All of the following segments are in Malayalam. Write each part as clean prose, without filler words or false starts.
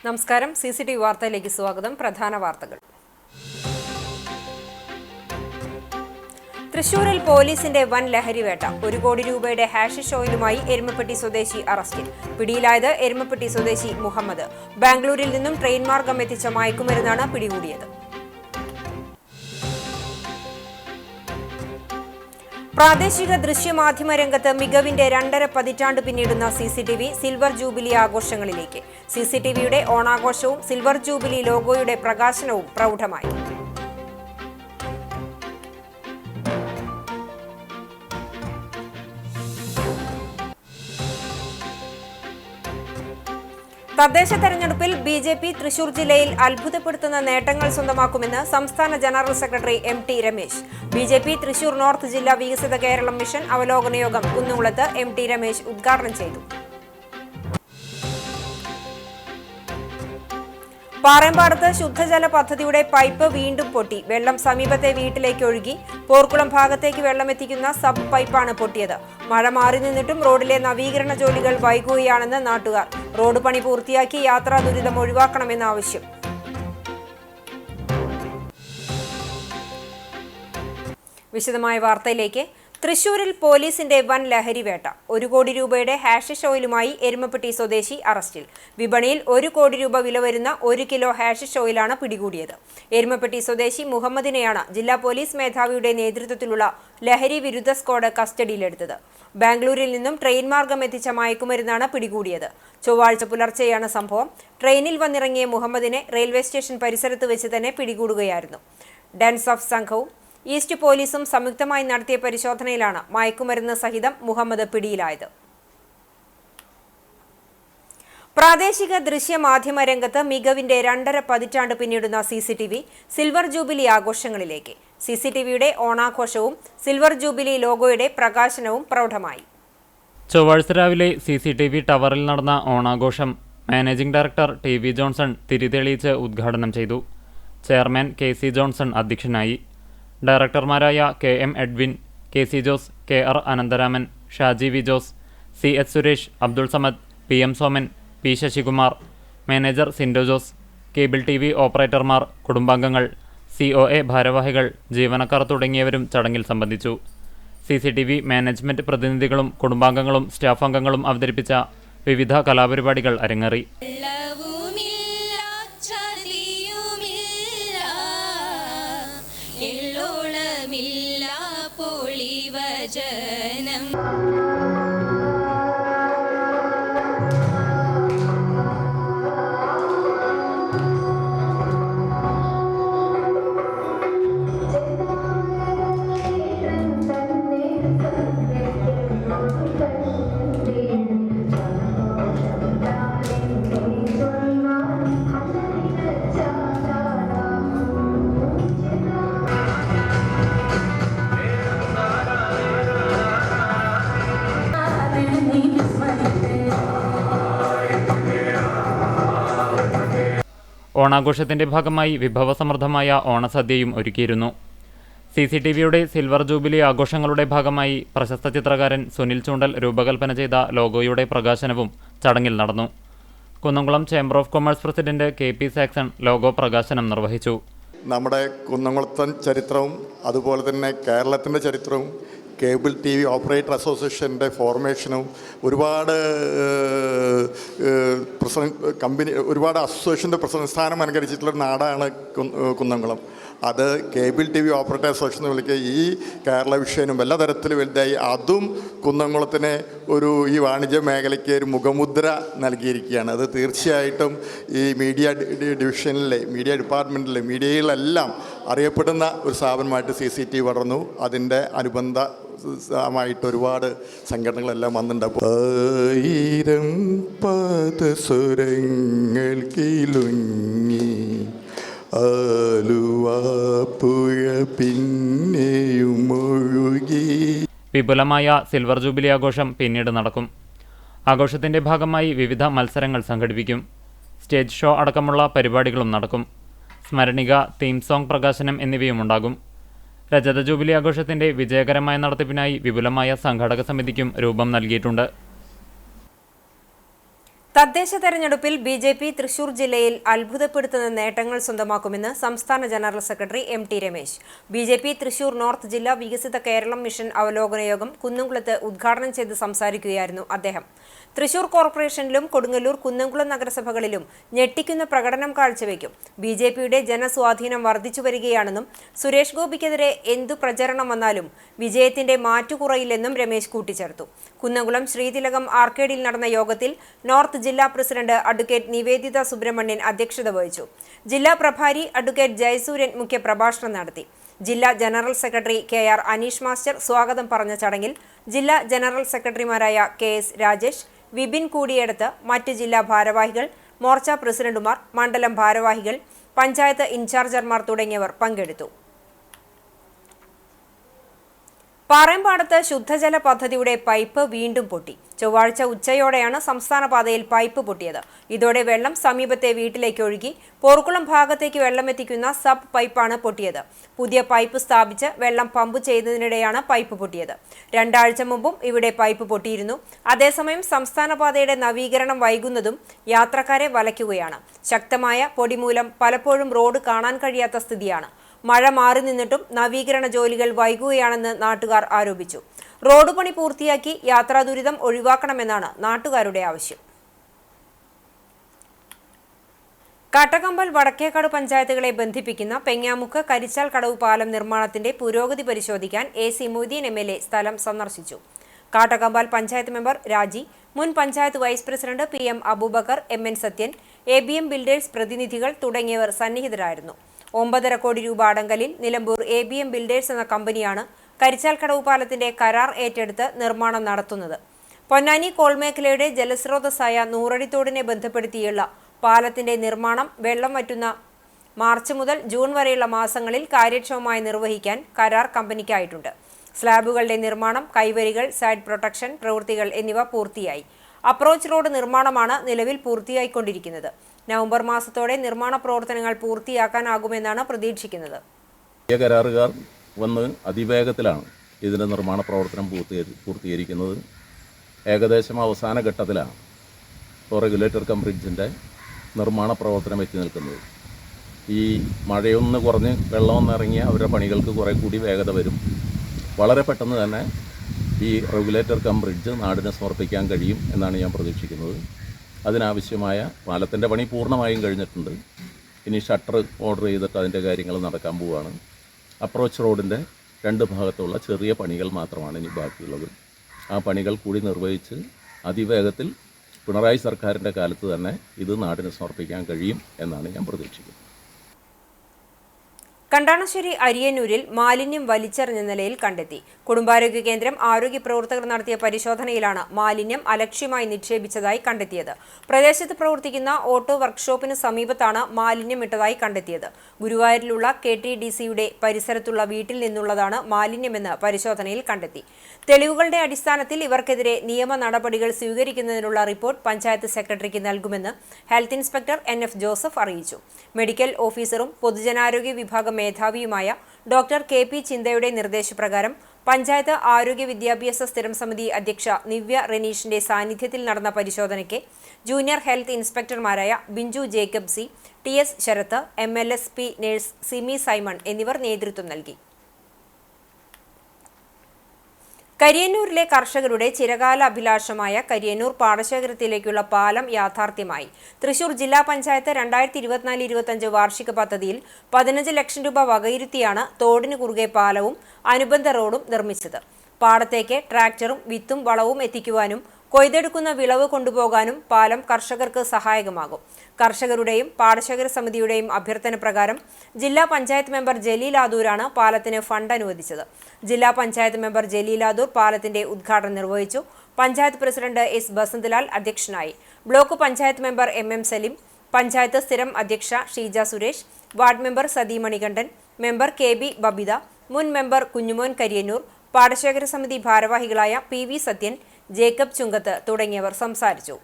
നമസ്കാരം. CCTV വാർത്തയിലേക്ക് സ്വാഗതം. പ്രധാന വാർത്തകൾ. തൃശൂരിൽ പോലീസിന്റെ വൻ ലഹരിവേട്ട. 1 കോടി രൂപയുടെ ഹാഷിഷ് ഓയിലുമായി എരുമപ്പെട്ടി സ്വദേശി അറസ്റ്റിൽ. പിടിയിലായത് എരുമപ്പെട്ടി സ്വദേശി മുഹമ്മദ്. ബാംഗ്ലൂരിൽ നിന്നും ട്രെയിൻ മാർഗം എത്തിച്ച മയക്കുമരുന്നാണ് പിടികൂടിയത്. പ്രാദേശിക ദൃശ്യമാധ്യമ രംഗത്ത് മികവിന്റെ 2.5 പതിറ്റാണ്ട് പിന്നിടുന്ന CCTV സിൽവർ ജൂബിലി ആഘോഷങ്ങളിലേക്ക്. CCTVയുടെ ഓണാഘോഷവും സിൽവർ ജൂബിലി ലോഗോയുടെ പ്രകാശനവും പ്രൗഢമായി. തദ്ദേശ തെരഞ്ഞെടുപ്പിൽ BJP തൃശൂർ ജില്ലയിൽ അത്ഭുതപ്പെടുത്തുന്ന നേട്ടങ്ങൾ സ്വന്തമാക്കുമെന്ന് സംസ്ഥാന general secretary MT Ramesh. BJP Thrissur north ജില്ലാ വികസിത കേരളം മിഷൻ അവലോകന യോഗം കുന്നുകുളത്ത് MT രമേശ് ഉദ്ഘാടനം ചെയ്തു. പാറേമ്പാടത്ത് ശുദ്ധജല പദ്ധതിയുടെ പൈപ്പ് വീണ്ടും പൊട്ടി. വെള്ളം സമീപത്തെ വീട്ടിലേക്ക് ഒഴുകി. പോർക്കുളം ഭാഗത്തേക്ക് വെള്ളമെത്തിക്കുന്ന സബ് പൈപ്പാണ് പൊട്ടിയത്. മഴ മാറി നിന്നിട്ടും റോഡിലെ നവീകരണ ജോലികൾ വൈകുകയാണെന്ന് നാട്ടുകാർ. റോഡ് പണി പൂർത്തിയാക്കി യാത്രാ ദുരിതം ഒഴിവാക്കണമെന്ന ആവശ്യം. വിശദമായ വാർത്തയിലേക്ക്. തൃശൂരിൽ പോലീസിന്റെ വൻ ലഹരിവേട്ട. 1 കോടി രൂപയുടെ ഹാഷിഷ് ഓയിലുമായി എരുമപ്പെട്ടി സ്വദേശി അറസ്റ്റിൽ. വിപണിയിൽ 1 കോടി രൂപ വില വരുന്ന 1 കിലോ ഹാഷിഷ് ഓയിലാണ് പിടികൂടിയത്. എരുമപ്പെട്ടി സ്വദേശി മുഹമ്മദിനെയാണ് ജില്ലാ പോലീസ് മേധാവിയുടെ നേതൃത്വത്തിലുള്ള ലഹരി വിരുദ്ധ സ്ക്വാഡ് കസ്റ്റഡിയിലെടുത്തത്. ബാംഗ്ലൂരിൽ നിന്നും ട്രെയിൻ മാർഗം എത്തിച്ച മയക്കുമരുന്നാണ് പിടികൂടിയത്. ചൊവ്വാഴ്ച പുലർച്ചെയാണ് സംഭവം. ട്രെയിനിൽ വന്നിറങ്ങിയ മുഹമ്മദിനെ റെയിൽവേ സ്റ്റേഷൻ പരിസരത്ത് വെച്ച് തന്നെ പിടികൂടുകയായിരുന്നു. ഡെൻസ് ഓഫ് സംഘവും ഈസ്റ്റ് പോലീസും സംയുക്തമായി നടത്തിയ പരിശോധനയിലാണ് മയക്കുമരുന്ന് സഹിതം മുഹമ്മദ് പിടിയിലായത്. പ്രാദേശിക ദൃശ്യമാധ്യമ രംഗത്ത് മികവിന്റെ 2.5 പതിറ്റാണ്ട് പിന്നിടുന്ന CCTV സിൽവർ ജൂബിലി ആഘോഷങ്ങളിലേക്ക്. CCTVയുടെ ഓണാഘോഷവും സിൽവർ ജൂബിലി ലോഗോയുടെ പ്രകാശനവും പ്രൗഢമായി. ചൊവ്വാഴ്ച രാവിലെ CCTV ടവറിൽ നടന്ന ഓണാഘോഷം മാനേജിംഗ് ഡയറക്ടർ TV ജോൺസൺ തിരിതെളിയിച്ച് ഉദ്ഘാടനം ചെയ്തു. ചെയർമാൻ KC ജോൺസൺ അധ്യക്ഷനായി. ഡയറക്ടർമാരായ KM Edwin, KC Jose, KR Anantharaman, Shaji V Jose, CH Suresh, Abdul Samad, PM Soman, P Sasikumar, manager Sindo Jose, cable TV ഓപ്പറേറ്റർമാർ, കുടുംബാംഗങ്ങൾ, COA ഭാരവാഹികൾ, ജീവനക്കാർ തുടങ്ങിയവരും ചടങ്ങിൽ സംബന്ധിച്ചു. CCTV മാനേജ്മെന്റ് പ്രതിനിധികളും കുടുംബാംഗങ്ങളും സ്റ്റാഫ് അംഗങ്ങളും അവതരിപ്പിച്ച വിവിധ കലാപരിപാടികൾ അരങ്ങേറി. ഓണാഘോഷത്തിന്റെ ഭാഗമായി വിഭവസമൃദ്ധമായ ഓണസദ്യയും ഒരുക്കിയിരുന്നു. CCTVയുടെ സിൽവർ ജൂബിലി ആഘോഷങ്ങളുടെ ഭാഗമായി പ്രശസ്ത ചിത്രകാരൻ സുനിൽ ചൂണ്ടൽ രൂപകൽപ്പന ചെയ്ത ലോഗോയുടെ പ്രകാശനവും ചടങ്ങിൽ നടന്നു. Kunnamkulam chamber of commerce president KP Saxon logo പ്രകാശനം നിർവഹിച്ചു. നമ്മുടെ കുന്നംകുളത്തൻ ചരിത്രവും അതുപോലെ തന്നെ കേരളത്തിൻ്റെ ചരിത്രവും കേബിൾ TV ഓപ്പറേറ്റർ അസോസിയേഷൻ്റെ ഫോർമേഷനും ഒരുപാട് ഒരുപാട് അസോസിയേഷൻ്റെ പ്രസിഡന്റ് സ്ഥാനം അലങ്കരിച്ചിട്ടുള്ളൊരു നാടാണ് കുന്നംകുളം. അത് കേബിൾ TV ഓപ്പറേറ്റർ അസോസിയേഷൻ എന്ന് വിളിക്കുക. ഈ കേരള വിഷയനും എല്ലാ തരത്തിലും വലുതായി അതും കുന്നംകുളത്തിന് ഈ വാണിജ്യ മേഖലയ്ക്ക് ഒരു മുഖമുദ്ര നൽകിയിരിക്കുകയാണ്. അത് തീർച്ചയായിട്ടും ഈ മീഡിയ ഡിവിഷനിലെ മീഡിയ ഡിപ്പാർട്ട്മെൻറ്റിലെ മീഡിയയിലെല്ലാം അറിയപ്പെടുന്ന ഒരു സ്ഥാപനമായിട്ട് CCTV വളർന്നു. അതിൻ്റെ അനുബന്ധമായിട്ട് ഒരുപാട് സംഘടനകളെല്ലാം വന്നിട്ടുണ്ട്. 1000 പദസ്വരങ്ങൾ കിലുങ്ങി ആലുവാപ്പുഴ പിന്നെയും ഒഴുകി. വിപുലമായ സിൽവർ ജൂബിലി ആഘോഷം പിന്നീട് നടക്കും. ആഘോഷത്തിന്റെ ഭാഗമായി വിവിധ മത്സരങ്ങൾ സംഘടിപ്പിക്കും. സ്റ്റേജ് ഷോ അടക്കമുള്ള പരിപാടികളും നടക്കും. സ്മരണിക, തീം സോങ് പ്രകാശനം എന്നിവയും ഉണ്ടാകും. രജത ജൂബിലി ആഘോഷത്തിന്റെ വിജയകരമായ നടത്തിപ്പിനായി വിപുലമായ സംഘാടക സമിതിക്കും രൂപം നൽകിയിട്ടുണ്ട്. തദ്ദേശ തെരഞ്ഞെടുപ്പിൽ ബി.ജെ.പി. തൃശൂർ ജില്ലയിൽ അത്ഭുതപ്പെടുത്തുന്ന നേട്ടങ്ങൾ സ്വന്തമാക്കുമെന്ന് സംസ്ഥാന general secretary M T. Ramesh. BJP. Thrissur north ജില്ലാ വികസിത കേരളം മിഷൻ അവലോകന യോഗം കുന്നംകുളത്ത് ഉദ്ഘാടനം ചെയ്ത് സംസാരിക്കുകയായിരുന്നു അദ്ദേഹം. തൃശൂർ കോർപ്പറേഷനിലും കൊടുങ്ങല്ലൂർ, കുന്നംകുളം നഗരസഭകളിലും ഞെട്ടിക്കുന്ന പ്രകടനം കാഴ്ചവെക്കും. ബി.ജെ.പിയുടെ ജനസ്വാധീനം വർദ്ധിച്ചുവരികയാണെന്നും സുരേഷ് ഗോപിക്കെതിരെ എന്തു പ്രചരണം വന്നാലും വിജയത്തിന്റെ മാറ്റുകുറയില്ലെന്നും രമേശ് കൂട്ടിച്ചേർത്തു. കുന്നംകുളം ശ്രീതിലകം ആർക്കേഡിൽ നടന്ന യോഗത്തിൽ നോർത്ത് ജില്ലാ പ്രസിഡന്റ് അഡ്വക്കേറ്റ് നിവേദിത സുബ്രഹ്മണ്യൻ അധ്യക്ഷത വഹിച്ചു. ജില്ലാ പ്രഭാരി അഡ്വക്കേറ്റ് ജയസൂര്യൻ മുഖ്യപ്രഭാഷണം നടത്തി. ജില്ലാ general secretary K R. Aneesh master സ്വാഗതം പറഞ്ഞ ചടങ്ങിൽ ജില്ലാ ജനറൽ സെക്രട്ടറിമാരായ കെ.എസ്. രാജേഷ്, വിപിൻ കൂടിയെടുത്ത്, മറ്റ് ജില്ലാ ഭാരവാഹികൾ, മോർച്ച പ്രസിഡന്റുമാർ, മണ്ഡലം ഭാരവാഹികൾ, പഞ്ചായത്ത് ഇൻചാർജർമാർ തുടങ്ങിയവർ പങ്കെടുത്തു. പാറേമ്പാടത്ത് ശുദ്ധജല പദ്ധതിയുടെ പൈപ്പ് വീണ്ടും പൊട്ടി. ചൊവ്വാഴ്ച ഉച്ചയോടെയാണ് സംസ്ഥാന പാതയിൽ പൈപ്പ് പൊട്ടിയത്. ഇതോടെ വെള്ളം സമീപത്തെ വീട്ടിലേക്ക് ഒഴുകി. പോർക്കുളം ഭാഗത്തേക്ക് വെള്ളമെത്തിക്കുന്ന സബ് പൈപ്പാണ് പൊട്ടിയത്. പുതിയ പൈപ്പ് സ്ഥാപിച്ച് വെള്ളം പമ്പ് ചെയ്തതിനിടെയാണ് പൈപ്പ് പൊട്ടിയത്. 2 ആഴ്ച മുമ്പും ഇവിടെ പൈപ്പ് പൊട്ടിയിരുന്നു. അതേസമയം സംസ്ഥാന പാതയുടെ നവീകരണം വൈകുന്നതും യാത്രക്കാരെ വലയ്ക്കുകയാണ്. ശക്തമായ പൊടി മൂലം പലപ്പോഴും റോഡ് കാണാൻ കഴിയാത്ത സ്ഥിതിയാണ്. മഴ മാറി നിന്നിട്ടും നവീകരണ ജോലികൾ വൈകുകയാണെന്ന് നാട്ടുകാർ ആരോപിച്ചു. റോഡ് പണി പൂർത്തിയാക്കി യാത്രാ ദുരിതം ഒഴിവാക്കണമെന്നാണ് നാട്ടുകാരുടെ ആവശ്യം. കാട്ടകമ്പൽ, വടക്കേക്കാട് പഞ്ചായത്തുകളെ ബന്ധിപ്പിക്കുന്ന പെങ്ങാമുക്ക് കരിച്ചാൽ കടവ് പാലം നിർമ്മാണത്തിന്റെ പുരോഗതി പരിശോധിക്കാൻ എ.സി. മൊയ്തീൻ എം.എൽ.എ. സ്ഥലം സന്ദർശിച്ചു. കാട്ടകമ്പാൽ പഞ്ചായത്ത് മെമ്പർ രാജി, മുൻ panchayat vice president P M. Aboobacker, M N. Sathyan, A B M. Builders പ്രതിനിധികൾ തുടങ്ങിയവർ സന്നിഹിതരായിരുന്നു. 9.5 കോടി രൂപ അടങ്കലിൽ നിലമ്പൂർ എ.ബി.എം. ബിൽഡേഴ്സ് എന്ന കമ്പനിയാണ് കരിച്ചാൽ കടവ് പാലത്തിന്റെ കരാർ ഏറ്റെടുത്ത് നിർമ്മാണം നടത്തുന്നത്. പൊന്നാനി കോൾമേഖലയുടെ ജലസ്രോതസ്സായ നൂറടിത്തോടിനെ ബന്ധപ്പെടുത്തിയുള്ള പാലത്തിന്റെ നിർമ്മാണം വെള്ളം വറ്റുന്ന മാർച്ച് മുതൽ ജൂൺ വരെയുള്ള മാസങ്ങളിൽ കാര്യക്ഷമമായി നിർവഹിക്കാൻ കരാർ കമ്പനിക്കായിട്ടുണ്ട്. സ്ലാബുകളുടെ നിർമ്മാണം, കൈവരികൾ, സൈഡ് പ്രൊട്ടക്ഷൻ പ്രവൃത്തികൾ എന്നിവ പൂർത്തിയായി. അപ്രോച്ച് റോഡ് നിർമ്മാണമാണ് നിലവിൽ പൂർത്തിയായിക്കൊണ്ടിരിക്കുന്നത്. നവംബർ മാസത്തോടെ നിർമ്മാണ പ്രവർത്തനങ്ങൾ പൂർത്തിയാക്കാനാകുമെന്നാണ് പ്രതീക്ഷിക്കുന്നത്. കരാറുകാർ വന്ന് അതിവേഗത്തിലാണ് ഇതിൻ്റെ നിർമ്മാണ പ്രവർത്തനം പൂർത്തീകരിക്കുന്നത്. ഏകദേശം അവസാന ഘട്ടത്തിലാണ് റെഗുലേറ്റർ കം ബ്രിഡ്ജിൻ്റെ നിർമ്മാണ പ്രവർത്തനം എത്തി നിൽക്കുന്നത്. ഈ മഴയൊന്ന് കുറഞ്ഞ് വെള്ളമൊന്ന് ഇറങ്ങിയ അവരുടെ പണികൾക്ക് കുറേ കൂടി വേഗത വരും. വളരെ പെട്ടെന്ന് തന്നെ ഈ റെഗുലേറ്റർ കം ബ്രിഡ്ജ് നാടിന് സമർപ്പിക്കാൻ കഴിയും എന്നാണ് ഞാൻ പ്രതീക്ഷിക്കുന്നത്. അതിനാവശ്യമായ പാലത്തിൻ്റെ പണി പൂർണ്ണമായും കഴിഞ്ഞിട്ടുണ്ട്. ഇനി ഷട്ടർ ഓർഡർ ചെയ്തിട്ട് അതിൻ്റെ കാര്യങ്ങൾ നടക്കാൻ പോവുകയാണ്. അപ്രോച്ച് റോഡിൻ്റെ 2 ഭാഗത്തുള്ള ചെറിയ പണികൾ മാത്രമാണ് ഇനി ബാക്കിയുള്ളത്. ആ പണികൾ കൂടി നിർവഹിച്ച് അതിവേഗത്തിൽ പിണറായി സർക്കാരിൻ്റെ കാലത്ത് തന്നെ ഇത് നാടിന് സമർപ്പിക്കാൻ കഴിയും എന്നാണ് ഞാൻ പ്രതീക്ഷിക്കുന്നത്. കണ്ടാണശ്ശേരി അരിയന്നൂരിൽ മാലിന്യം വലിച്ചെറിഞ്ഞ നിലയിൽ കണ്ടെത്തി. കുടുംബാരോഗ്യ കേന്ദ്രം ആരോഗ്യ പ്രവർത്തകർ നടത്തിയ പരിശോധനയിലാണ് മാലിന്യം അലക്ഷ്യമായി നിക്ഷേപിച്ചതായി കണ്ടെത്തിയത്. പ്രദേശത്ത് പ്രവർത്തിക്കുന്ന ഓട്ടോ വർക്ക്ഷോപ്പിന് സമീപത്താണ് മാലിന്യം ഇട്ടതായി കണ്ടെത്തിയത്. ഗുരുവായൂരിലുള്ള KTDCയുടെ പരിസരത്തുള്ള വീട്ടിൽ നിന്നുള്ളതാണ് മാലിന്യമെന്ന് പരിശോധനയിൽ കണ്ടെത്തി. തെളിവുകളുടെ അടിസ്ഥാനത്തിൽ ഇവർക്കെതിരെ നിയമ നടപടികൾ സ്വീകരിക്കുന്നതിനുള്ള റിപ്പോർട്ട് പഞ്ചായത്ത് സെക്രട്ടറിക്ക് നൽകുമെന്ന് ഹെൽത്ത് ഇൻസ്പെക്ടർ NF ജോസഫ് അറിയിച്ചു. മെഡിക്കൽ ഓഫീസറും പൊതുജനാരോഗ്യ വിഭാഗം മേധാവിയുമായ ഡോക്ടർ KP ചിന്തയുടെ നിർദ്ദേശപ്രകാരം പഞ്ചായത്ത് ആരോഗ്യ വിദ്യാഭ്യാസ സ്ഥിരം സമിതി അധ്യക്ഷ നിവ്യ റെനീഷിന്റെ സാന്നിധ്യത്തിൽ നടന്ന പരിശോധനയ്ക്ക് ജൂനിയർ ഹെൽത്ത് ഇൻസ്പെക്ടർമാരായ Binju Jacob C, TS Sarath, MLSP nurse Simi Simon എന്നിവർ നേതൃത്വം നൽകി. കരിയന്നൂരിലെ കർഷകരുടെ ചിരകാല അഭിലാഷമായ കരിയന്നൂർ പാടശേഖരത്തിലേക്കുള്ള പാലം യാഥാർത്ഥ്യമായി. തൃശൂർ ജില്ലാ പഞ്ചായത്ത് 2024-25 വാർഷിക പദ്ധതിയിൽ 15 ലക്ഷം രൂപ വകയിരുത്തിയാണ് തോടിന് കുറുകെ പാലവും അനുബന്ധ റോഡും നിർമ്മിച്ചത്. പാടത്തേക്ക് ട്രാക്ടറും വിത്തും വളവും എത്തിക്കുവാനും കൊയ്തെടുക്കുന്ന വിളവ് കൊണ്ടുപോകാനും പാലം കർഷകർക്ക് സഹായകമാകും. കർഷകരുടെയും പാടശേഖര സമിതിയുടെയും അഭ്യർത്ഥന പ്രകാരം ജില്ലാ പഞ്ചായത്ത് മെമ്പർ ജലീൽ ആദൂരാണ് പാലത്തിന് ഫണ്ട് അനുവദിച്ചത്. ജില്ലാ പഞ്ചായത്ത് മെമ്പർ ജലീൽ ആദൂർ പാലത്തിന്റെ ഉദ്ഘാടനം നിർവഹിച്ചു. Panchayat president S. ബസന്തലാൽ അധ്യക്ഷനായി. Block panchayat member MM Saleem, panchayat സ്ഥിരം അധ്യക്ഷ Sheeja Suresh, ward member Sathi Manikandan, member KB Babitha, മുൻ മെമ്പർ കുഞ്ഞുമോൻ കരിയന്നൂർ, പാടശേഖര സമിതി ഭാരവാഹികളായ PV സത്യൻ, ജേക്കബ് ചുങ്കത്ത് തുടങ്ങിയവർ സംസാരിച്ചു.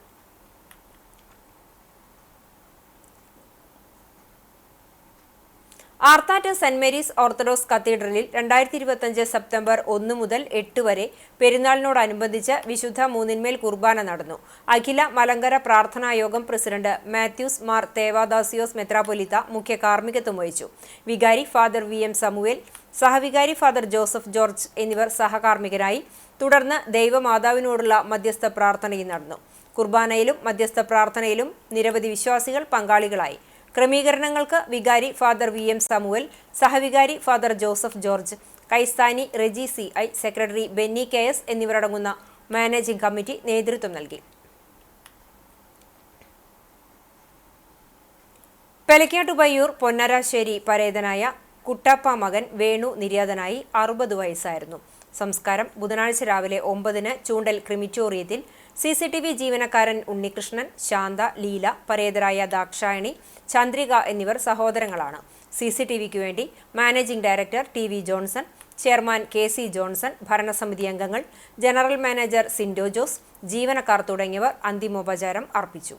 ആർത്താറ്റ് സെന്റ് മേരീസ് ഓർത്തഡോക്സ് കത്തീഡ്രലിൽ 2025 സെപ്റ്റംബർ 1 മുതൽ 8 വരെ പെരുന്നാളിനോടനുബന്ധിച്ച് വിശുദ്ധ മൂന്നിന്മേൽ കുർബാന നടന്നു. അഖില മലങ്കര പ്രാർത്ഥനായോഗം പ്രസിഡന്റ് മാത്യൂസ് മാർ തേവാദാസിയോസ് മെത്രാപ്പൊലീത്ത മുഖ്യ കാർമ്മികത്വം വഹിച്ചു. വികാരി ഫാദർ വി എം സമൂവേൽ, സഹവികാരി ഫാദർ ജോസഫ് ജോർജ് എന്നിവർ സഹകാർമ്മികരായി. തുടർന്ന് ദൈവമാതാവിനോടുള്ള മധ്യസ്ഥ പ്രാർത്ഥനയും നടന്നു. കുർബാനയിലും മധ്യസ്ഥ പ്രാർത്ഥനയിലും നിരവധി വിശ്വാസികൾ പങ്കാളികളായി. ക്രമീകരണങ്ങൾക്ക് വികാരി ഫാദർ വി എം സമൂവൽ, സഹവികാരി ഫാദർ ജോസഫ് ജോർജ്, കൈസ്ഥാനി Reji CI, secretary Benny KS എന്നിവരടങ്ങുന്ന മാനേജിംഗ് കമ്മിറ്റി നേതൃത്വം നൽകി. പെലക്കാട്ടുപയ്യൂർ പൊന്നരാശ്ശേരി പരേതനായ കുട്ടപ്പ മകൻ വേണു നിര്യാതനായി. 60 വയസ്സായിരുന്നു. സംസ്കാരം ബുധനാഴ്ച രാവിലെ 9-ന് ചൂണ്ടൽ ക്രിമിറ്റോറിയത്തിൽ. CCTV ജീവനക്കാരൻ ഉണ്ണികൃഷ്ണൻ, ശാന്ത, ലീല, പരേതരായ ദാക്ഷായണി, ചന്ദ്രിക എന്നിവർ സഹോദരങ്ങളാണ്. CCTVക്ക് വേണ്ടി managing director TV Johnson, chairman KC Johnson, ഭരണസമിതി അംഗങ്ങൾ, ജനറൽ മാനേജർ സിൻഡോ ജോസ്, ജീവനക്കാർ തുടങ്ങിയവർ അന്തിമോപചാരം അർപ്പിച്ചു.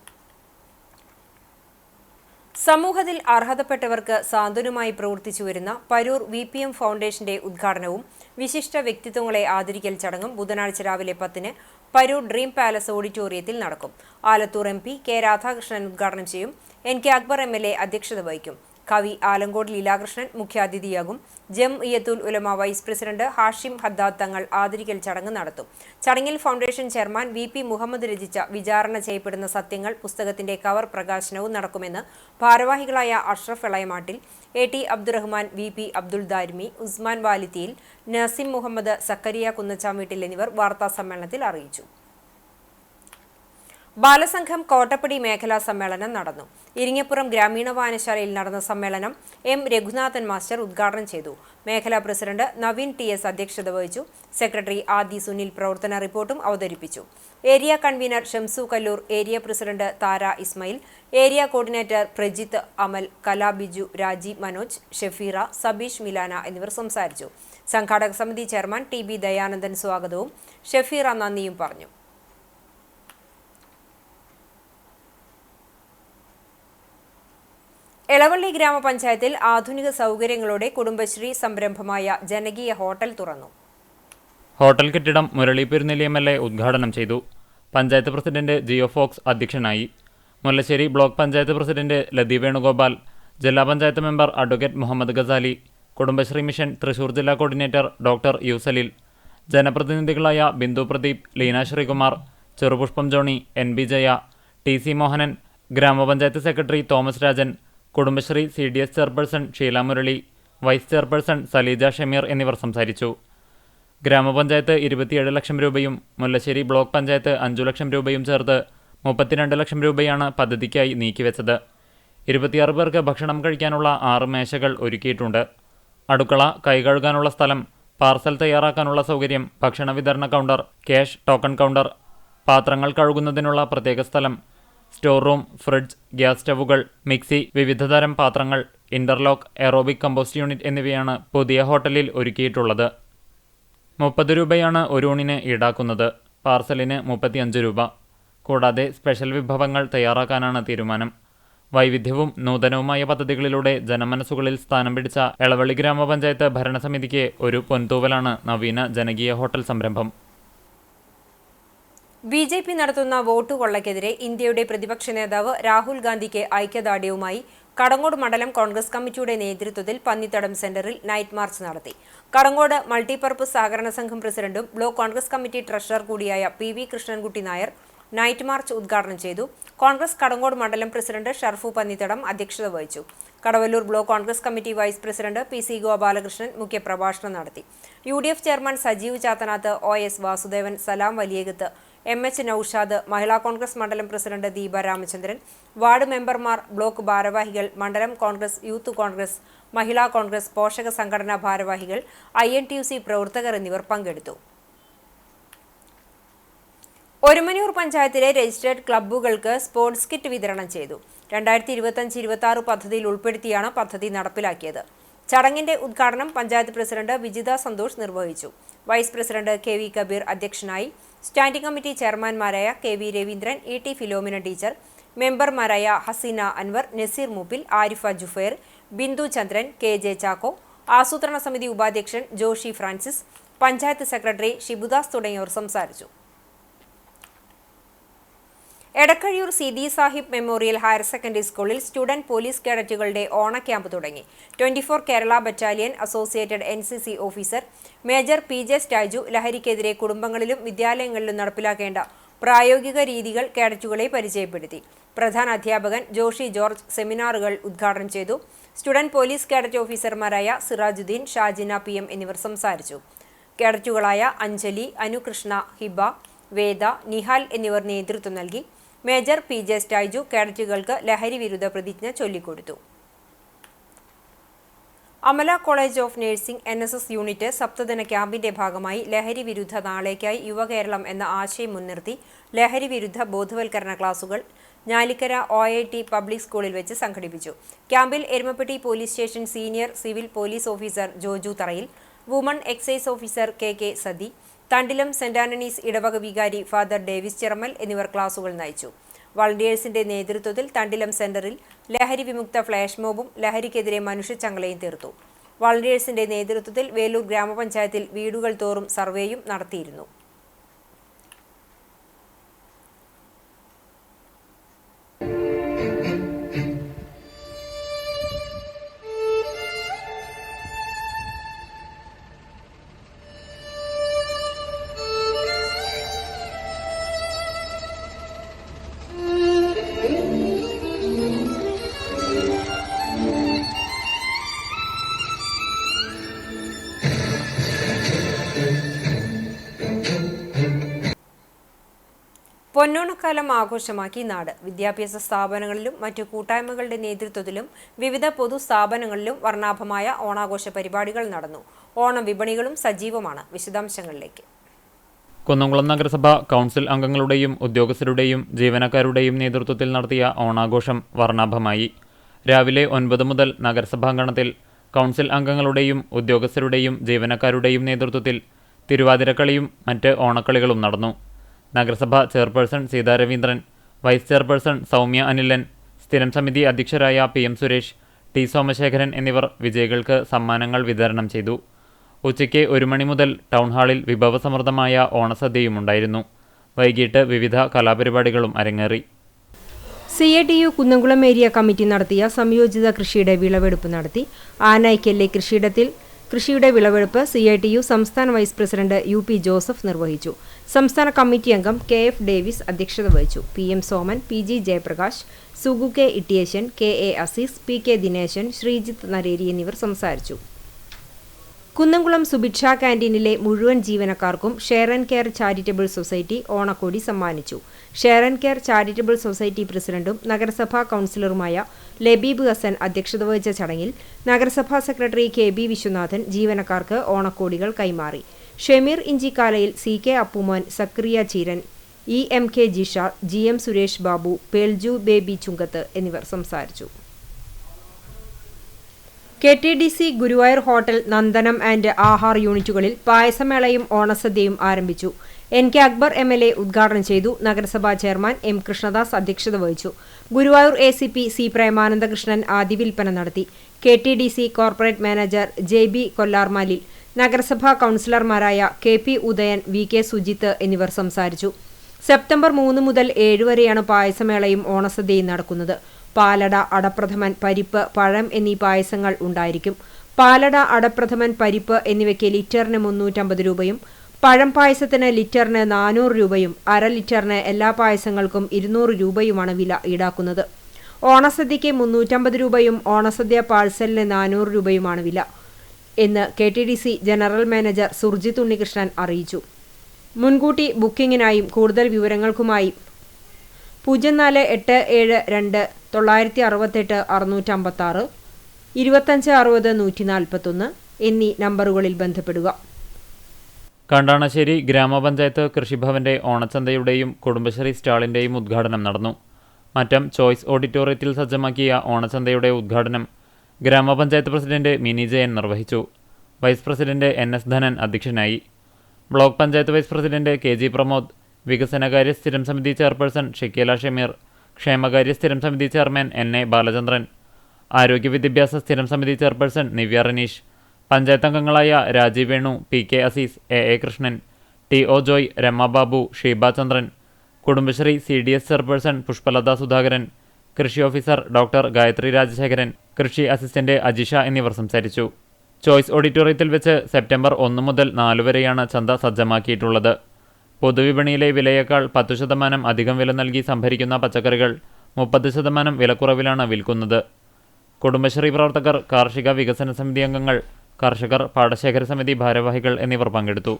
സമൂഹത്തിൽ അർഹതപ്പെട്ടവർക്ക് സാന്ത്വനമായി പ്രവർത്തിച്ചുവരുന്ന പരൂർ VPM ഫൗണ്ടേഷന്റെ ഉദ്ഘാടനവും വിശിഷ്ട വ്യക്തിത്വങ്ങളെ ആദരിക്കൽ ചടങ്ങും ബുധനാഴ്ച രാവിലെ 10-ന് പരൂർ ഡ്രീം പാലസ് ഓഡിറ്റോറിയത്തിൽ നടക്കും. ആലത്തൂർ MP K രാധാകൃഷ്ണൻ ഉദ്ഘാടനം ചെയ്യും. NK അക്ബർ MLA അധ്യക്ഷത വഹിക്കും. കവി ആലങ്കോട് ലീലാകൃഷ്ണൻ മുഖ്യാതിഥിയാകും. ജംഇയ്യത്തുൽ ഉലമ വൈസ് പ്രസിഡന്റ് ഹാഷിം ഹദ്ദാദ് തങ്ങൾ ആദരിക്കൽ ചടങ്ങ് നടത്തും. ചടങ്ങിൽ ഫൗണ്ടേഷൻ ചെയർമാൻ VP മുഹമ്മദ് രചിച്ച വിചാരണ ചെയ്യപ്പെടുന്ന സത്യങ്ങൾ പുസ്തകത്തിന്റെ കവർ പ്രകാശനവും നടക്കുമെന്ന് ഭാരവാഹികളായ അഷ്റഫ് എളയമാട്ടിൽ, AT അബ്ദുറഹ്മാൻ, VP അബ്ദുൾ ദാരിമി, ഉസ്മാൻ വാലിത്തിയിൽ, നസീം മുഹമ്മദ്, സക്കരിയ കുന്നച്ചാമീട്ടിൽ എന്നിവർ വാർത്താസമ്മേളനത്തിൽ അറിയിച്ചു. ബാലസംഘം കോട്ടപ്പടി മേഖലാ സമ്മേളനം നടന്നു. ഇരിങ്ങപ്പുറം ഗ്രാമീണ വായനശാലയിൽ നടന്ന സമ്മേളനം M രഘുനാഥൻ മാസ്റ്റർ ഉദ്ഘാടനം ചെയ്തു. മേഖലാ പ്രസിഡന്റ് നവീൻ TS അധ്യക്ഷത വഹിച്ചു. സെക്രട്ടറി ആദി സുനിൽ പ്രവർത്തന റിപ്പോർട്ടും അവതരിപ്പിച്ചു. Area convener Shamsu Kallur, area president Thara Ismail, area coordinator Prajith Amal, Kala Biju, Raji Manoj, ഷെഫീറ, Sabeesh Milana എന്നിവർ സംസാരിച്ചു. സംഘാടക സമിതി ചെയർമാൻ TB ദയാനന്ദൻ സ്വാഗതവും ഷെഫീറ നന്ദിയും പറഞ്ഞു. എളവള്ളി ഗ്രാമപഞ്ചായത്തിൽ ആധുനിക സൗകര്യങ്ങളോടെ കുടുംബശ്രീ സംരംഭമായ ജനകീയ ഹോട്ടൽ തുറന്നു. ഹോട്ടൽ കെട്ടിടം മുരളി പെരുന്നെല്ലി MLA ഉദ്ഘാടനം ചെയ്തു. പഞ്ചായത്ത് പ്രസിഡന്റ് ജിയോ ഫോക്സ് അധ്യക്ഷനായി. മുല്ലശ്ശേരി ബ്ലോക്ക് പഞ്ചായത്ത് പ്രസിഡന്റ് ലതി വേണുഗോപാൽ, ജില്ലാ panchayat member advocate Muhammad Ghazali, Kudumbashree mission Thrissur ജില്ലാ കോർഡിനേറ്റർ ഡോക്ടർ യൂസലിൽ, ജനപ്രതിനിധികളായ ബിന്ദു പ്രദീപ്, ലീന ശ്രീകുമാർ, ചെറുപുഷ്പം ജോണി, NB ജയ, TC മോഹനൻ, ഗ്രാമപഞ്ചായത്ത് secretary Thomas Rajan, Kudumbashree CDS chairperson Sheela Murali, vice chairperson Saleeja Shameer എന്നിവർ സംസാരിച്ചു. ഗ്രാമപഞ്ചായത്ത് 27 ലക്ഷം രൂപയും മുല്ലശ്ശേരി ബ്ലോക്ക് പഞ്ചായത്ത് 5 ലക്ഷം രൂപയും ചേർത്ത് 32 ലക്ഷം രൂപയാണ് പദ്ധതിക്കായി നീക്കിവെച്ചത്. 26 പേർക്ക് ഭക്ഷണം കഴിക്കാനുള്ള 6 മേശകൾ ഒരുക്കിയിട്ടുണ്ട്. അടുക്കള, കൈകഴുകാനുള്ള സ്ഥലം, പാർസൽ തയ്യാറാക്കാനുള്ള സൗകര്യം, ഭക്ഷണ വിതരണ കൗണ്ടർ, ക്യാഷ് ടോക്കൺ കൗണ്ടർ, പാത്രങ്ങൾ കഴുകുന്നതിനുള്ള പ്രത്യേക സ്ഥലം, സ്റ്റോർ റൂം, ഫ്രിഡ്ജ്, ഗ്യാസ് സ്റ്റവുകൾ, മിക്സി, വിവിധതരം പാത്രങ്ങൾ, ഇന്റർലോക്ക്, എറോബിക് കമ്പോസ്റ്റ് യൂണിറ്റ് എന്നിവയാണ് പുതിയ ഹോട്ടലിൽ ഒരുക്കിയിട്ടുള്ളത്. 30 രൂപയാണ് ഒരു ഊണിന് ഈടാക്കുന്നത്. പാർസലിന് 35 രൂപ. കൂടാതെ സ്പെഷ്യൽ വിഭവങ്ങൾ തയ്യാറാക്കാനാണ് തീരുമാനം. വൈവിധ്യവും നൂതനവുമായ പദ്ധതികളിലൂടെ ജനമനസ്സുകളിൽ സ്ഥാനം പിടിച്ച എളവള്ളി ഗ്രാമപഞ്ചായത്ത് ഭരണസമിതിക്ക് ഒരു പൊൻതൂവലാണ് നവീന ജനകീയ ഹോട്ടൽ സംരംഭം. BJP നടത്തുന്ന വോട്ട് കൊള്ളയ്ക്കെതിരെ ഇന്ത്യയുടെ പ്രതിപക്ഷ നേതാവ് രാഹുൽ ഗാന്ധിക്ക് ഐക്യദാർഢ്യവുമായി കടങ്ങോട് മണ്ഡലം കോൺഗ്രസ് കമ്മിറ്റിയുടെ നേതൃത്വത്തിൽ പന്നിത്തടം സെന്ററിൽ നൈറ്റ് മാർച്ച് നടത്തി. കടങ്ങോട് മൾട്ടിപർപ്പസ് സഹകരണ സംഘം പ്രസിഡന്റും ബ്ലോക്ക് കോൺഗ്രസ് കമ്മിറ്റി ട്രഷറർ കൂടിയായ PV Krishnankutty Nair night March ഉദ്ഘാടനം ചെയ്തു. കോൺഗ്രസ് കടങ്ങോട് മണ്ഡലം പ്രസിഡന്റ് ഷർഫു പന്നിത്തടം അധ്യക്ഷത വഹിച്ചു. Kadavallur block Congress committee vice president PC Gopalakrishnan മുഖ്യപ്രഭാഷണം നടത്തി. UDF chairman Sajeev Chathanath, OS Vasudevan, Salam Valiyakath, MH Naushad, Mahila Congress മണ്ഡലം പ്രസിഡന്റ് ദീപ രാമചന്ദ്രൻ, വാർഡ് മെമ്പർമാർ, ബ്ലോക്ക് ഭാരവാഹികൾ, മണ്ഡലം കോൺഗ്രസ്, യൂത്ത് കോൺഗ്രസ്, മഹിളാ കോൺഗ്രസ്, പോഷക സംഘടനാ ഭാരവാഹികൾ, INTUC പ്രവർത്തകർ എന്നിവർ പങ്കെടുത്തു. ഒരുമനൂർ പഞ്ചായത്തിലെ രജിസ്ട്രേഡ് ക്ലബ്ബുകൾക്ക് സ്പോർട്സ് കിറ്റ് വിതരണം ചെയ്തു. 2025-26 പദ്ധതിയിൽ ഉൾപ്പെടുത്തിയാണ് പദ്ധതി നടപ്പിലാക്കിയത്. ചടങ്ങിന്റെ ഉദ്ഘാടനം പഞ്ചായത്ത് പ്രസിഡന്റ് വിജിത സന്തോഷ് നിർവഹിച്ചു. വൈസ് പ്രസിഡന്റ് KV കബീർ അധ്യക്ഷനായി. സ്റ്റാൻഡിംഗ് കമ്മിറ്റി ചെയർമാൻമാരായ KV Raveendran, ET Philomina teacher, മെമ്പർമാരായ ഹസീന അൻവർ, നസീർ മൂപ്പിൽ, ആരിഫ ജുഫേർ, ബിന്ദു ചന്ദ്രൻ, KJ ചാക്കോ, ആസൂത്രണ സമിതി ഉപാധ്യക്ഷൻ ജോഷി ഫ്രാൻസിസ്, പഞ്ചായത്ത് സെക്രട്ടറി ഷിബുദാസ് തുടങ്ങിയവർ സംസാരിച്ചു. Edakkazhiyur CD Sahib memorial higher secondary സ്കൂളിൽ സ്റ്റുഡന്റ് പോലീസ് കേഡറ്റുകളുടെ ഓണ ക്യാമ്പ് തുടങ്ങി. 24 Kerala battalion associated NCC officer major PJ സ്റ്റാജു ലഹരിക്കെതിരെ കുടുംബങ്ങളിലും വിദ്യാലയങ്ങളിലും നടപ്പിലാക്കേണ്ട പ്രായോഗിക രീതികൾ കേഡറ്റുകളെ പരിചയപ്പെടുത്തി. പ്രധാന അധ്യാപകൻ ജോഷി ജോർജ് സെമിനാറുകൾ ഉദ്ഘാടനം ചെയ്തു. സ്റ്റുഡന്റ് പോലീസ് കേഡറ്റ് ഓഫീസർമാരായ സിറാജുദ്ദീൻ, ഷാജിന PM എന്നിവർ സംസാരിച്ചു. കേഡറ്റുകളായ അഞ്ജലി, അനുകൃഷ്ണ, ഹിബ, വേദ, നിഹാൽ എന്നിവർ നേതൃത്വം നൽകി. മേജർ PJ സ്റ്റാജു കേഡറ്റുകൾക്ക് ലഹരി വിരുദ്ധ പ്രതിജ്ഞ ചൊല്ലിക്കൊടുത്തു. Amala college of nursing NSS unit സപ്തദിന ക്യാമ്പിന്റെ ഭാഗമായി ലഹരി വിരുദ്ധ നാളേക്കായി യുവകേരളം എന്ന ആശയം മുൻനിർത്തി ലഹരി വിരുദ്ധ ബോധവൽക്കരണ ക്ലാസുകൾ ഞാലിക്കര OIT പബ്ലിക് സ്കൂളിൽ വെച്ച് സംഘടിപ്പിച്ചു. ക്യാമ്പിൽ Erumapetty police station senior civil police officer Joju Tharayil, woman excise officer KK Sathi, Thandilam saint Antony's ഇടവക വികാരി ഫാദർ ഡേവിസ് ചിറമൽ എന്നിവർ ക്ലാസുകൾ നയിച്ചു. വളണ്ടിയേഴ്സിന്റെ നേതൃത്വത്തിൽ തണ്ടിലം സെന്ററിൽ ലഹരി വിമുക്ത ഫ്ലാഷ് മോബും ലഹരിക്കെതിരെ മനുഷ്യച്ചങ്ങലയും തീർത്തു. വളണ്ടിയേഴ്സിന്റെ നേതൃത്വത്തിൽ വേലൂർ ഗ്രാമപഞ്ചായത്തിൽ വീടുകൾ തോറും സർവേയും നടത്തിയിരുന്നു. പൊന്നോണക്കാലം ആഘോഷമാക്കി നാട്. വിദ്യാഭ്യാസ സ്ഥാപനങ്ങളിലും മറ്റു കൂട്ടായ്മകളുടെ നേതൃത്വത്തിലും വിവിധ പൊതുസ്ഥാപനങ്ങളിലും വർണ്ണാഭമായ ഓണാഘോഷ പരിപാടികൾ നടന്നു. ഓണം വിപണികളും സജീവമാണ്. വിശദാംശങ്ങളിലേക്ക്. കുന്നംകുളം നഗരസഭ കൗൺസിൽ അംഗങ്ങളുടെയും ഉദ്യോഗസ്ഥരുടെയും ജീവനക്കാരുടെയും നേതൃത്വത്തിൽ നടത്തിയ ഓണാഘോഷം വർണ്ണാഭമായി. രാവിലെ 9 മുതൽ നഗരസഭാങ്കണത്തിൽ കൗൺസിൽ അംഗങ്ങളുടെയും ഉദ്യോഗസ്ഥരുടെയും ജീവനക്കാരുടെയും നേതൃത്വത്തിൽ തിരുവാതിരക്കളിയും മറ്റ് ഓണക്കളികളും നടന്നു. നഗരസഭ chairperson Seetha Raveendran, vice chairperson Soumya Anilan, സ്ഥിരം സമിതി അധ്യക്ഷരായ PM സുരേഷ്, T സോമശേഖരൻ എന്നിവർ വിജയികൾക്ക് സമ്മാനങ്ങൾ വിതരണം ചെയ്തു. ഉച്ചയ്ക്ക് 1 മണി മുതൽ ടൗൺ ഹാളിൽ വിഭവസമൃദ്ധമായ ഓണസദ്യയുമുണ്ടായിരുന്നു. വൈകിട്ട് വിവിധ കലാപരിപാടികളും അരങ്ങേറി. CATU കുന്നംകുളം ഏരിയ കമ്മിറ്റി നടത്തിയ സംയോജിത കൃഷിയുടെ വിളവെടുപ്പ് നടത്തി. ആനായിക്കല്ലെ കൃഷിയിടത്തിൽ കൃഷിയുടെ വിളവെടുപ്പ് CATU സംസ്ഥാന വൈസ് പ്രസിഡന്റ് UP ജോസഫ് നിർവഹിച്ചു. സംസ്ഥാന കമ്മിറ്റി അംഗം KF ഡേവിസ് അധ്യക്ഷത വഹിച്ചു. PM Soman, PG Jayaprakash, Sugu K ഇട്ടിയേശൻ, KA Azeez, PK Dineshan, Sreejith നരേരി എന്നിവർ സംസാരിച്ചു. കുന്നംകുളം സുഭിക്ഷ ക്യാൻറ്റീനിലെ മുഴുവൻ ജീവനക്കാർക്കും share and care charitable society ഓണക്കോടി സമ്മാനിച്ചു. Share and care charitable society പ്രസിഡന്റും നഗരസഭാ കൗൺസിലറുമായ ലബീബ് ഹസൻ അധ്യക്ഷത വഹിച്ച ചടങ്ങിൽ നഗരസഭാ സെക്രട്ടറി KB വിശ്വനാഥൻ ജീവനക്കാർക്ക് ഓണക്കോടികൾ കൈമാറി. ഷമീർ ഇഞ്ചിക്കാലയിൽ, CK Appumon, Zakariya Cheeran, EMK Jisha, GM Suresh Babu, പേൽജു ബേബി ചുങ്കത്ത് എന്നിവർ സംസാരിച്ചു. KTDC Guruvayur hotel, Nandanam and Aahaar യൂണിറ്റുകളിൽ പായസമേളയും ഓണസദ്യയും ആരംഭിച്ചു. NK അക്ബർ MLA ഉദ്ഘാടനം ചെയ്തു. നഗരസഭാ ചെയർമാൻ M കൃഷ്ണദാസ് അധ്യക്ഷത വഹിച്ചു. ഗുരുവായൂർ ACP C പ്രേമാനന്ദകൃഷ്ണൻ ആദ്യ വിൽപ്പന നടത്തി. KTDC കോർപ്പറേറ്റ് മാനേജർ JB കൊല്ലാർമാലിൽ, നഗരസഭാ കൗൺസിലർമാരായ KP ഉദയൻ, VK സുജിത്ത് എന്നിവർ സംസാരിച്ചു. സെപ്റ്റംബർ 3 മുതൽ 7 വരെയാണ് പായസമേളയും ഓണസദ്യയും നടക്കുന്നത്. പാലട, അടപ്രഥമൻ, പരിപ്പ്, പഴം എന്നീ പായസങ്ങൾ ഉണ്ടായിരിക്കും. പാലട, അടപ്രഥമൻ, പരിപ്പ് എന്നിവയ്ക്ക് ലിറ്ററിന് 350 രൂപയും പഴം പായസത്തിന് ലിറ്ററിന് 400 രൂപയും അര ലിറ്ററിന് എല്ലാ പായസങ്ങൾക്കും 200 രൂപയുമാണ് വില ഈടാക്കുന്നത്. ഓണസദ്യയ്ക്ക് 350 രൂപയും ഓണസദ്യ പാഴ്സലിന് 400 രൂപയുമാണ് വില എന്ന് KTDC general manager Surjith Unnikrishnan അറിയിച്ചു. മുൻകൂട്ടി ബുക്കിംഗിനായും കൂടുതൽ വിവരങ്ങൾക്കുമായി 0487 968 656 2560 141 എന്നീ നമ്പറുകളിൽ ബന്ധപ്പെടുക. കണ്ടാണശ്ശേരി ഗ്രാമപഞ്ചായത്ത് കൃഷിഭവന്റെ ഓണച്ചന്തയുടെയും കുടുംബശ്രീ സ്റ്റാളിന്റെയും ഉദ്ഘാടനം നടന്നു. മറ്റം ചോയ്സ് ഓഡിറ്റോറിയത്തിൽ സജ്ജമാക്കിയ ഓണച്ചന്തയുടെ ഉദ്ഘാടനം ഗ്രാമപഞ്ചായത്ത് പ്രസിഡന്റ് മിനി ജയൻ നിർവഹിച്ചു. വൈസ് പ്രസിഡന്റ് NS ധനൻ അധ്യക്ഷനായി. Block panchayat vice president KG Pramod, വികസനകാര്യ സ്ഥിരം സമിതി ചെയർപേഴ്സൺ ഷക്കീല ഷമീർ, ക്ഷേമകാര്യ സ്ഥിരം സമിതി ചെയർമാൻ എൻ.എ. ബാലചന്ദ്രൻ, ആരോഗ്യ വിദ്യാഭ്യാസ സ്ഥിരം സമിതി ചെയർപേഴ്സൺ നിവ്യ റനീഷ്, പഞ്ചായത്ത് അംഗങ്ങളായ രാജീവ് വേണു, പി.കെ. അസീസ്, എ.എ. കൃഷ്ണൻ, ടി.ഒ. ജോയ്, രമ ബാബു, ഷീബ ചന്ദ്രൻ, കുടുംബശ്രീ CDS ചെയർപേഴ്സൺ പുഷ്പലത സുധാകരൻ, കൃഷി ഓഫീസർ ഡോക്ടർ ഗായത്രി രാജശേഖരൻ, കൃഷി അസിസ്റ്റന്റ് അജിഷ എന്നിവർ സംസാരിച്ചു. ചോയ്സ് ഓഡിറ്റോറിയത്തിൽ വെച്ച് സെപ്റ്റംബർ 1 മുതൽ 4 വരെയാണ് ചന്ത സജ്ജമാക്കിയിട്ടുള്ളത്. പൊതുവിപണിയിലെ വിലയേക്കാൾ 10% അധികം വില നൽകി സംഭരിക്കുന്ന പച്ചക്കറികൾ 30% വിലക്കുറവിലാണ് വിൽക്കുന്നത്. കുടുംബശ്രീ പ്രവർത്തകർ, കാർഷിക വികസന സമിതി അംഗങ്ങൾ, കർഷകർ, പാടശേഖര സമിതി ഭാരവാഹികൾ എന്നിവർ പങ്കെടുത്തു.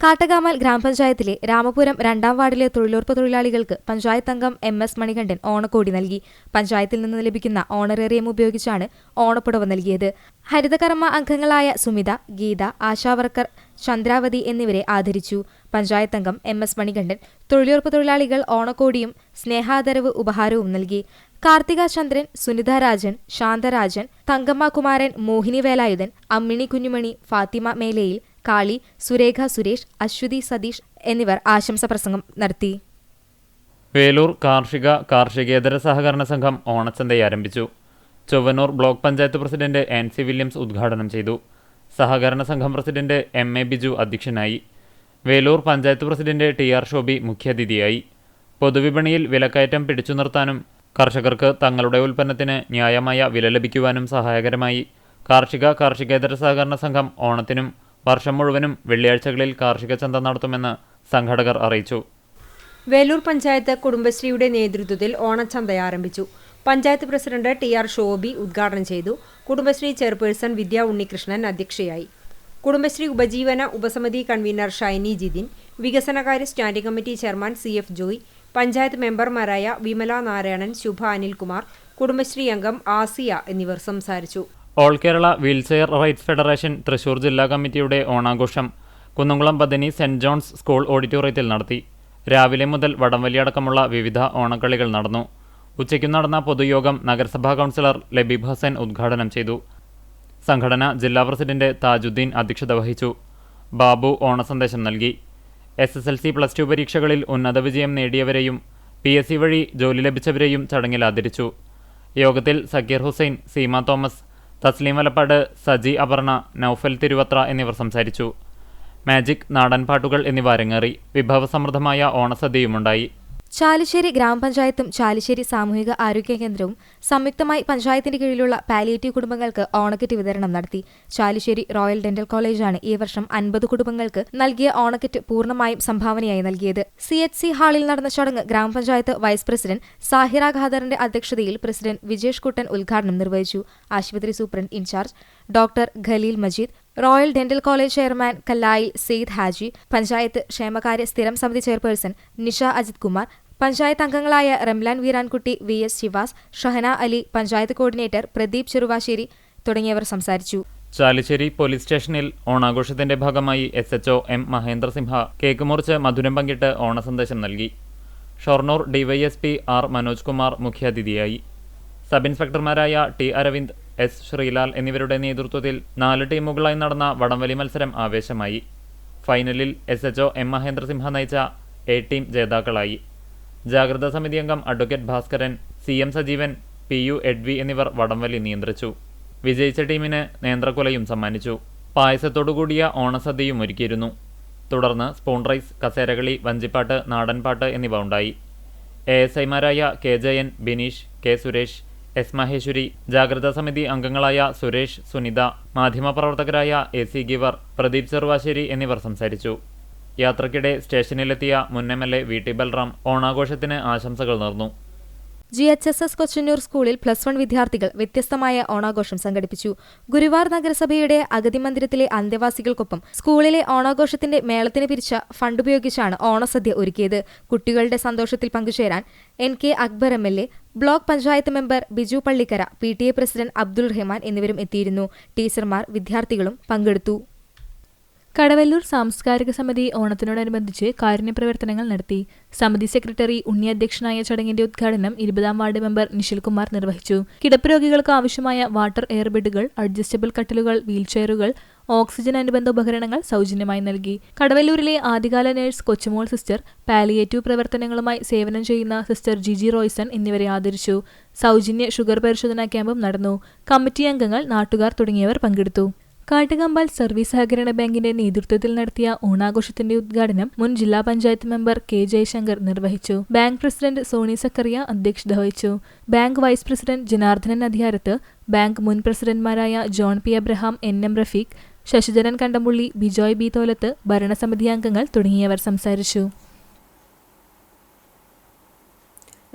കാട്ടകാമൽ ഗ്രാമപഞ്ചായത്തിലെ രാമപുരം 2ാം വാർഡിലെ തൊഴിലുറപ്പ് തൊഴിലാളികൾക്ക് പഞ്ചായത്ത് അംഗം MS മണികണ്ഠൻ ഓണക്കോടി നൽകി. പഞ്ചായത്തിൽ നിന്ന് ലഭിക്കുന്ന ഓണറേറിയം ഉപയോഗിച്ചാണ് ഓണപ്പുടവ നൽകിയത്. ഹരിതകർമ്മ അംഗങ്ങളായ സുമിത, ഗീത, ആശാവർക്കർ ചന്ദ്രാവതി എന്നിവരെ ആദരിച്ചു. പഞ്ചായത്ത് അംഗം MS മണികണ്ഠൻ തൊഴിലുറപ്പ് തൊഴിലാളികൾ ഓണക്കോടിയും സ്നേഹാദരവ് ഉപഹാരവും നൽകി. കാർത്തിക ചന്ദ്രൻ, സുനിത രാജൻ, ശാന്തരാജൻ, തങ്കമ്മ കുമാരൻ, മോഹിനി വേലായുധൻ, അമ്മിണി കുഞ്ഞുമണി, ഫാത്തിമ മേലയിൽ, കാളി, സുരേഖ സുരേഷ്, അശ്വതി സതീഷ് എന്നിവർ ആശംസ പ്രസംഗം നടത്തി. വേലൂർ കാർഷികേതര സഹകരണ സംഘം ഓണച്ചന്തയെ ആരംഭിച്ചു. Chowwannur block panchayat president NC Williams ഉദ്ഘാടനം ചെയ്തു. സഹകരണ സംഘം പ്രസിഡന്റ് MA ബിജു അധ്യക്ഷനായി. വേലൂർ പഞ്ചായത്ത് പ്രസിഡന്റ് TR ശോഭി മുഖ്യാതിഥിയായി. പൊതുവിപണിയിൽ വിലക്കയറ്റം പിടിച്ചു നിർത്താനും കർഷകർക്ക് തങ്ങളുടെ ഉൽപ്പന്നത്തിന് ന്യായമായ വില ലഭിക്കുവാനും സഹായകരമായി കാർഷികേതര സഹകരണ സംഘം ഓണത്തിനും വർഷം മുഴുവനും വെള്ളിയാഴ്ചകളിൽ കാർഷിക ചന്ത നടത്തുമെന്ന് സംഘാടകർ അറിയിച്ചു. വേലൂർ പഞ്ചായത്ത് കുടുംബശ്രീയുടെ നേതൃത്വത്തിൽ ഓണച്ചന്ത ആരംഭിച്ചു. പഞ്ചായത്ത് പ്രസിഡന്റ് TR ശോഭി ഉദ്ഘാടനം ചെയ്തു. കുടുംബശ്രീ ചെയർപേഴ്സൺ വിദ്യ ഉണ്ണികൃഷ്ണൻ അധ്യക്ഷയായി. കുടുംബശ്രീ ഉപജീവന ഉപസമിതി കൺവീനർ ഷൈനി ജിതിൻ, വികസനകാര്യ standing committee chairman CF Joy, panchayat മെമ്പർമാരായ വിമല നാരായണൻ, ശുഭ അനിൽകുമാർ, കുടുംബശ്രീ അംഗം ആസിയ എന്നിവർ സംസാരിച്ചു. All Kerala wheelchair rights federation Thrissur ജില്ലാ കമ്മിറ്റിയുടെ ഓണാഘോഷം Kunnamkulam Bethany saint John's school ഓഡിറ്റോറിയത്തിൽ നടത്തി. രാവിലെ മുതൽ വടംവലി അടക്കമുള്ള വിവിധ ഓണക്കളികൾ നടന്നു. ഉച്ചയ്ക്ക് നടന്ന പൊതുയോഗം നഗരസഭാ കൗൺസിലർ ലബീബ് ഹസൻ ഉദ്ഘാടനം ചെയ്തു. സംഘടന ജില്ലാ പ്രസിഡന്റ് താജുദ്ദീൻ അധ്യക്ഷത വഹിച്ചു. ബാബു ഓണസന്ദേശം നൽകി. SSLC+2 പരീക്ഷകളിൽ ഉന്നത വിജയം നേടിയവരെയും PSC വഴി ജോലി ലഭിച്ചവരെയും ചടങ്ങിൽ ആദരിച്ചു. യോഗത്തിൽ സക്കീർ ഹുസൈൻ, സീമ തോമസ്, തസ്ലീം വലപ്പാട്, സജി അപർണ, നൌഫൽ തിരുവത്ര എന്നിവർ സംസാരിച്ചു. മാജിക്, നാടൻ പാട്ടുകൾ എന്നിവ അരങ്ങേറി. വിഭവസമൃദ്ധമായ ഓണസദ്യയുമുണ്ടായി. ചാലിശ്ശേരി ഗ്രാമപഞ്ചായത്തും ചാലിശ്ശേരി സാമൂഹിക ആരോഗ്യ കേന്ദ്രവും സംയുക്തമായി പഞ്ചായത്തിന്റെ കീഴിലുള്ള പാലിയേറ്റീവ് കുടുംബങ്ങൾക്ക് ഓണക്കിറ്റ് വിതരണം നടത്തി. ചാലിശ്ശേരി റോയൽ ഡെന്റൽ കോളേജാണ് ഈ വർഷം 50 കുടുംബങ്ങൾക്ക് നൽകിയ ഓണക്കിറ്റ് പൂർണ്ണമായും സംഭാവനയായി നൽകിയത്. CHC ഹാളിൽ നടന്ന ചടങ്ങ് ഗ്രാമപഞ്ചായത്ത് വൈസ് പ്രസിഡന്റ് സാഹിറ ഖാദറിന്റെ അധ്യക്ഷതയിൽ പ്രസിഡന്റ് വിജേഷ് കുട്ടൻ ഉദ്ഘാടനം നിർവഹിച്ചു. ആശുപത്രി superintendent in-charge doctor Khaleel Majeed, royal dental college chairman കല്ലായിൽ സെയ്ദ് ഹാജി, പഞ്ചായത്ത് ക്ഷേമകാര്യ സ്ഥിരം സമിതി ചെയർപേഴ്സൺ നിഷ അജിത് കുമാർ, പഞ്ചായത്ത് അംഗങ്ങളായ റംലാൻ വീരാൻകുട്ടി, VS ശിവാസ്, ഷഹന അലി, പഞ്ചായത്ത് കോർഡിനേറ്റർ പ്രദീപ് ചെറുവാശ്ശേരി തുടങ്ങിയവർ സംസാരിച്ചു. ചാലിശ്ശേരി പോലീസ് സ്റ്റേഷനിൽ ഓണാഘോഷത്തിന്റെ ഭാഗമായി SHO M മഹേന്ദ്രസിംഹ കേക്ക് മുറിച്ച് മധുരം പങ്കിട്ട് ഓണസന്ദേശം നൽകി. ഷൊർണൂർ DYSP R മനോജ് കുമാർ മുഖ്യാതിഥിയായി. സബ് ഇൻസ്പെക്ടർമാരായ T അരവിന്ദ്, S ശ്രീലാൽ എന്നിവരുടെ നേതൃത്വത്തിൽ 4 ടീമുകളായി നടന്ന വടംവലി മത്സരം ആവേശമായി. ഫൈനലിൽ SHO M മഹേന്ദ്രസിംഹ നയിച്ച A ടീം ജേതാക്കളായി. ജാഗ്രതാ സമിതി അംഗം advocate Bhaskaran, CM Sajeevan, PU എഡ്വി എന്നിവർ വടംവലി നിയന്ത്രിച്ചു. വിജയിച്ച ടീമിന് നേന്ത്രക്കുലയും സമ്മാനിച്ചു. പായസത്തോടുകൂടിയ ഓണസദ്യയും ഒരുക്കിയിരുന്നു. തുടർന്ന് സ്പൂൺ റൈസ്, കസേരകളി, വഞ്ചിപ്പാട്ട്, നാടൻപാട്ട് എന്നിവ ഉണ്ടായി. ASIമാരായ K Jayan, Bineesh, K Suresh, S Maheshwari, ജാഗ്രതാ സമിതി അംഗങ്ങളായ സുരേഷ്, സുനിത, മാധ്യമപ്രവർത്തകരായ AC ഗിവർ, പ്രദീപ് ചെറുവാശ്ശേരി എന്നിവർ സംസാരിച്ചു. യാത്രക്കിടെ സ്റ്റേഷനിലെത്തിയ മുൻ MLA VT ബൽറാം ഓണാഘോഷത്തിന് ആശംസകൾ നേർന്നു. GHSS കൊച്ചന്നൂർ സ്കൂളിൽ +1 വിദ്യാർത്ഥികൾ വ്യത്യസ്തമായ ഓണാഘോഷം സംഘടിപ്പിച്ചു. ഗുരുവാർ നഗരസഭയുടെ അഗതി മന്ദിരത്തിലെ അന്തേവാസികൾക്കൊപ്പം സ്കൂളിലെ ഓണാഘോഷത്തിന്റെ മേളത്തിന് പിരിച്ച ഫണ്ട് ഉപയോഗിച്ചാണ് ഓണസദ്യ ഒരുക്കിയത്. കുട്ടികളുടെ സന്തോഷത്തിൽ പങ്കുചേരാൻ NK Akbar MLA, block panchayat member Biju Pallikkara, PTA president Abdul Rahman എന്നിവരും എത്തിയിരുന്നു. ടീച്ചർമാർ, വിദ്യാർത്ഥികളും പങ്കെടുത്തു. കടവല്ലൂർ സാംസ്കാരിക സമിതി ഓണത്തിനോടനുബന്ധിച്ച് കാരുണ്യപ്രവർത്തനങ്ങൾ നടത്തി. സമിതി സെക്രട്ടറി ഉണ്ണി അധ്യക്ഷനായ ചടങ്ങിന്റെ ഉദ്ഘാടനം 20ാം വാർഡ് മെമ്പർ നിഷിൽകുമാർ നിർവഹിച്ചു. കിടപ്പ് രോഗികൾക്ക് ആവശ്യമായ വാട്ടർ എയർ ബെഡുകൾ, അഡ്ജസ്റ്റബിൾ കട്ടിലുകൾ, വീൽചെയറുകൾ, ഓക്സിജൻ അനുബന്ധ ഉപകരണങ്ങൾ സൗജന്യമായി നൽകി. കടവല്ലൂരിലെ ആദ്യകാല നഴ്സ് കൊച്ചുമോൾ സിസ്റ്റർ, പാലിയേറ്റീവ് പ്രവർത്തനങ്ങളുമായി സേവനം ചെയ്യുന്ന സിസ്റ്റർ ജിജി റോയ്സൺ എന്നിവരെ ആദരിച്ചു. സൗജന്യ ഷുഗർ പരിശോധനാ ക്യാമ്പും നടന്നു. കമ്മിറ്റി അംഗങ്ങൾ, നാട്ടുകാർ തുടങ്ങിയവർ പങ്കെടുത്തു. കാട്ടുകമ്പാൽ സർവീസ് സഹകരണ ബാങ്കിന്റെ നേതൃത്വത്തിൽ നടത്തിയ ഓണാഘോഷത്തിന്റെ ഉദ്ഘാടനം മുൻ ജില്ലാ പഞ്ചായത്ത് മെമ്പർ കെ ജയശങ്കർ നിർവഹിച്ചു. ബാങ്ക് പ്രസിഡന്റ് സോണി സക്കറിയ അധ്യക്ഷത വഹിച്ചു. Bank vice president Janardhanan Adhikarath, bank മുൻ പ്രസിഡന്റ്മാരായ John P Abraham, N M Rafeeq, Sasidharan Kandampully, Bijoy B Tholath, ഭരണസമിതി അംഗങ്ങൾ തുടങ്ങിയവർ സംസാരിച്ചു.